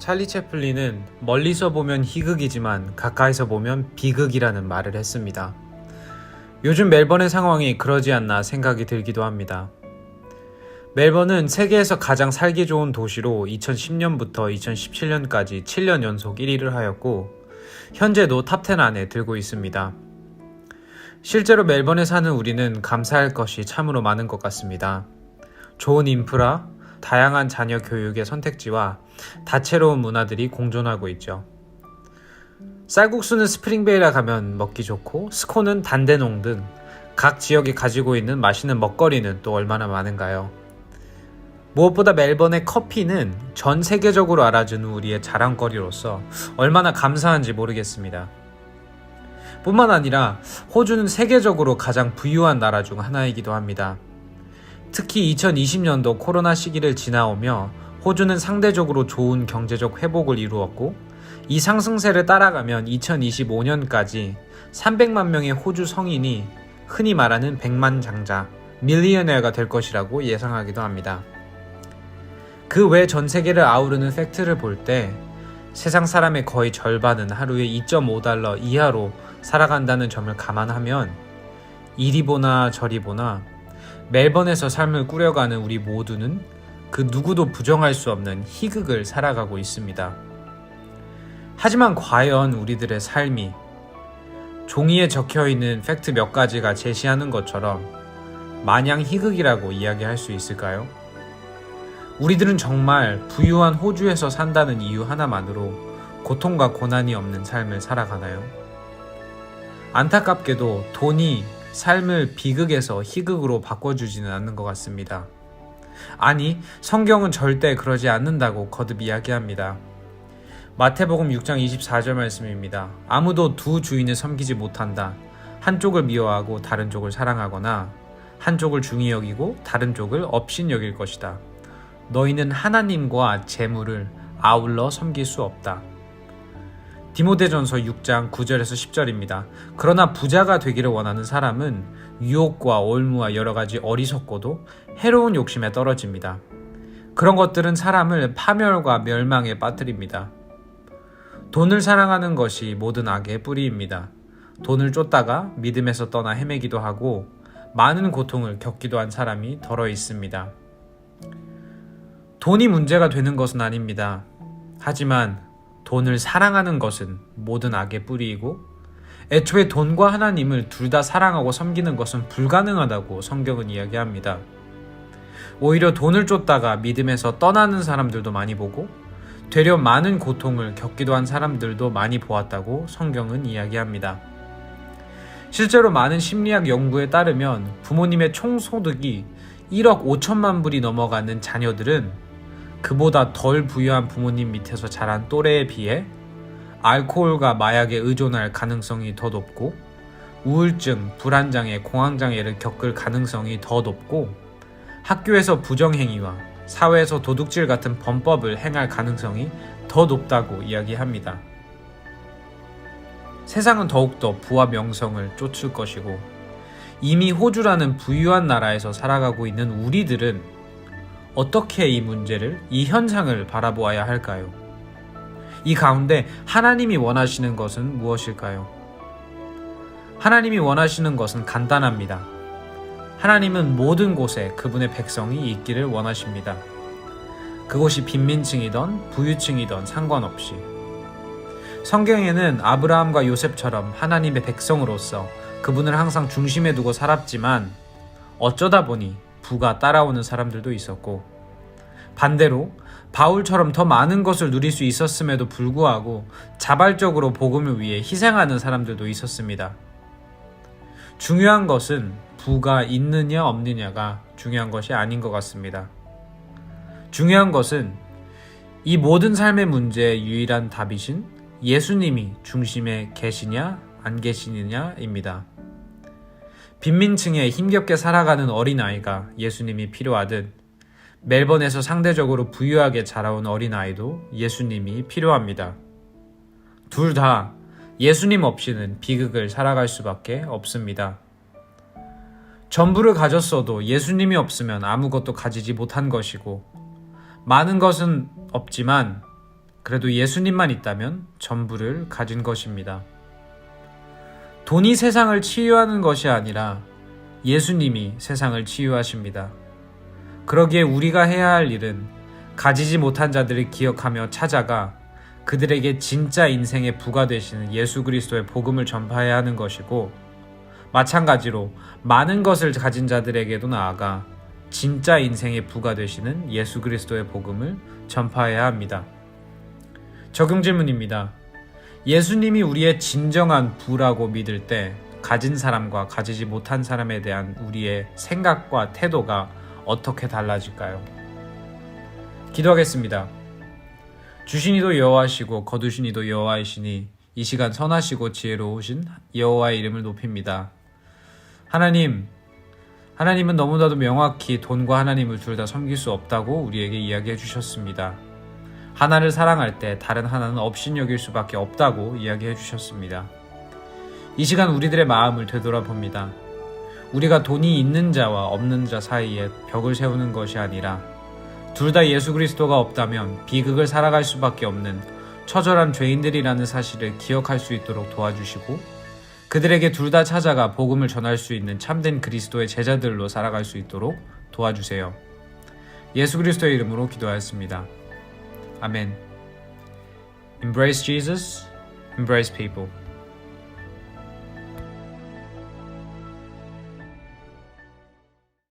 찰리 채플린은 멀리서 보면 희극이지만 가까이서 보면 비극이라는 말을 했습니다. 요즘 멜번의 상황이 그러지 않나 생각이 들기도 합니다. 멜번은 세계에서 가장 살기 좋은 도시로 2010년부터 2017년까지 7년 연속 1위를 하였고 현재도 탑10 안에 들고 있습니다. 실제로 멜번에 사는 우리는 감사할 것이 참으로 많은 것 같습니다. 좋은 인프라, 다양한 자녀 교육의 선택지와 다채로운 문화들이 공존하고 있죠. 쌀국수는 스프링베일에 가면 먹기 좋고 스콘은 단대농 등 각 지역이 가지고 있는 맛있는 먹거리는 또 얼마나 많은가요? 무엇보다 멜번의 커피는 전 세계적으로 알아주는 우리의 자랑거리로서 얼마나 감사한지 모르겠습니다. 뿐만 아니라 호주는 세계적으로 가장 부유한 나라 중 하나이기도 합니다. 특히 2020년도 코로나 시기를 지나오며 호주는 상대적으로 좋은 경제적 회복을 이루었고 이 상승세를 따라가면 2025년까지 300만 명의 호주 성인이 흔히 말하는 백만장자, 밀리어네어가 될 것이라고 예상하기도 합니다. 그 외 전 세계를 아우르는 팩트를 볼 때 세상 사람의 거의 절반은 하루에 2.5달러 이하로 살아간다는 점을 감안하면 이리 보나 저리 보나 멜번에서 삶을 꾸려가는 우리 모두는 그 누구도 부정할 수 없는 희극을 살아가고 있습니다. 하지만 과연 우리들의 삶이 종이에 적혀있는 팩트 몇 가지가 제시하는 것처럼 마냥 희극이라고 이야기할 수 있을까요? 우리들은 정말 부유한 호주에서 산다는 이유 하나만으로 고통과 고난이 없는 삶을 살아가나요? 안타깝게도 돈이 삶을 비극에서 희극으로 바꿔주지는 않는 것 같습니다. 아니, 성경은 절대 그러지 않는다고 거듭 이야기합니다. 마태복음 6장 24절 말씀입니다. 아무도 두 주인을 섬기지 못한다. 한쪽을 미워하고 다른 쪽을 사랑하거나 한쪽을 중히 여기고 다른 쪽을 업신 여길 것이다. 너희는 하나님과 재물을 아울러 섬길 수 없다. 디모데전서 6장 9절에서 10절입니다. 그러나 부자가 되기를 원하는 사람은 유혹과 올무와 여러 가지 어리석고도 해로운 욕심에 떨어집니다. 그런 것들은 사람을 파멸과 멸망에 빠뜨립니다. 돈을 사랑하는 것이 모든 악의 뿌리입니다. 돈을 쫓다가 믿음에서 떠나 헤매기도 하고 많은 고통을 겪기도 한 사람이 더러 있습니다. 돈이 문제가 되는 것은 아닙니다. 하지만 돈을 사랑하는 것은 모든 악의 뿌리이고 애초에 돈과 하나님을 둘 다 사랑하고 섬기는 것은 불가능하다고 성경은 이야기합니다. 오히려 돈을 쫓다가 믿음에서 떠나는 사람들도 많이 보고 되려 많은 고통을 겪기도 한 사람들도 많이 보았다고 성경은 이야기합니다. 실제로 많은 심리학 연구에 따르면 부모님의 총 소득이 1억 5천만 불이 넘어가는 자녀들은 그보다 덜 부유한 부모님 밑에서 자란 또래에 비해 알코올과 마약에 의존할 가능성이 더 높고 우울증, 불안장애, 공황장애를 겪을 가능성이 더 높고 학교에서 부정행위와 사회에서 도둑질 같은 범법을 행할 가능성이 더 높다고 이야기합니다. 세상은 더욱더 부와 명성을 쫓을 것이고 이미 호주라는 부유한 나라에서 살아가고 있는 우리들은 어떻게 이 문제를, 이 현상을 바라보아야 할까요? 이 가운데 하나님이 원하시는 것은 무엇일까요? 하나님이 원하시는 것은 간단합니다. 하나님은 모든 곳에 그분의 백성이 있기를 원하십니다. 그곳이 빈민층이던 부유층이던 상관없이. 성경에는 아브라함과 요셉처럼 하나님의 백성으로서 그분을 항상 중심에 두고 살았지만 어쩌다 보니 부가 따라오는 사람들도 있었고 반대로 바울처럼 더 많은 것을 누릴 수 있었음에도 불구하고 자발적으로 복음을 위해 희생하는 사람들도 있었습니다. 중요한 것은 부가 있느냐 없느냐가 중요한 것이 아닌 것 같습니다. 중요한 것은 이 모든 삶의 문제의 유일한 답이신 예수님이 중심에 계시냐 안 계시느냐입니다. 빈민층에 힘겹게 살아가는 어린아이가 예수님이 필요하듯 멜번에서 상대적으로 부유하게 자라온 어린아이도 예수님이 필요합니다. 둘 다 예수님 없이는 비극을 살아갈 수밖에 없습니다. 전부를 가졌어도 예수님이 없으면 아무것도 가지지 못한 것이고 많은 것은 없지만 그래도 예수님만 있다면 전부를 가진 것입니다. 돈이 세상을 치유하는 것이 아니라 예수님이 세상을 치유하십니다. 그러기에 우리가 해야 할 일은 가지지 못한 자들을 기억하며 찾아가 그들에게 진짜 인생의 부가 되시는 예수 그리스도의 복음을 전파해야 하는 것이고, 마찬가지로 많은 것을 가진 자들에게도 나아가 진짜 인생의 부가 되시는 예수 그리스도의 복음을 전파해야 합니다. 적용 질문입니다. 예수님이 우리의 진정한 부라고 믿을 때 가진 사람과 가지지 못한 사람에 대한 우리의 생각과 태도가 어떻게 달라질까요? 기도하겠습니다. 주신 이도 여호와시고 거두신 이도 여호와이시니 이 시간 선하시고 지혜로우신 여호와의 이름을 높입니다. 하나님은 너무나도 명확히 돈과 하나님을 둘 다 섬길 수 없다고 우리에게 이야기해 주셨습니다. 하나를 사랑할 때 다른 하나는 업신여길 수밖에 없다고 이야기해 주셨습니다. 이 시간 우리들의 마음을 되돌아봅니다. 우리가 돈이 있는 자와 없는 자 사이에 벽을 세우는 것이 아니라 둘 다 예수 그리스도가 없다면 비극을 살아갈 수밖에 없는 처절한 죄인들이라는 사실을 기억할 수 있도록 도와주시고, 그들에게 둘 다 찾아가 복음을 전할 수 있는 참된 그리스도의 제자들로 살아갈 수 있도록 도와주세요. 예수 그리스도의 이름으로 기도하였습니다. 아멘. Embrace Jesus, embrace people.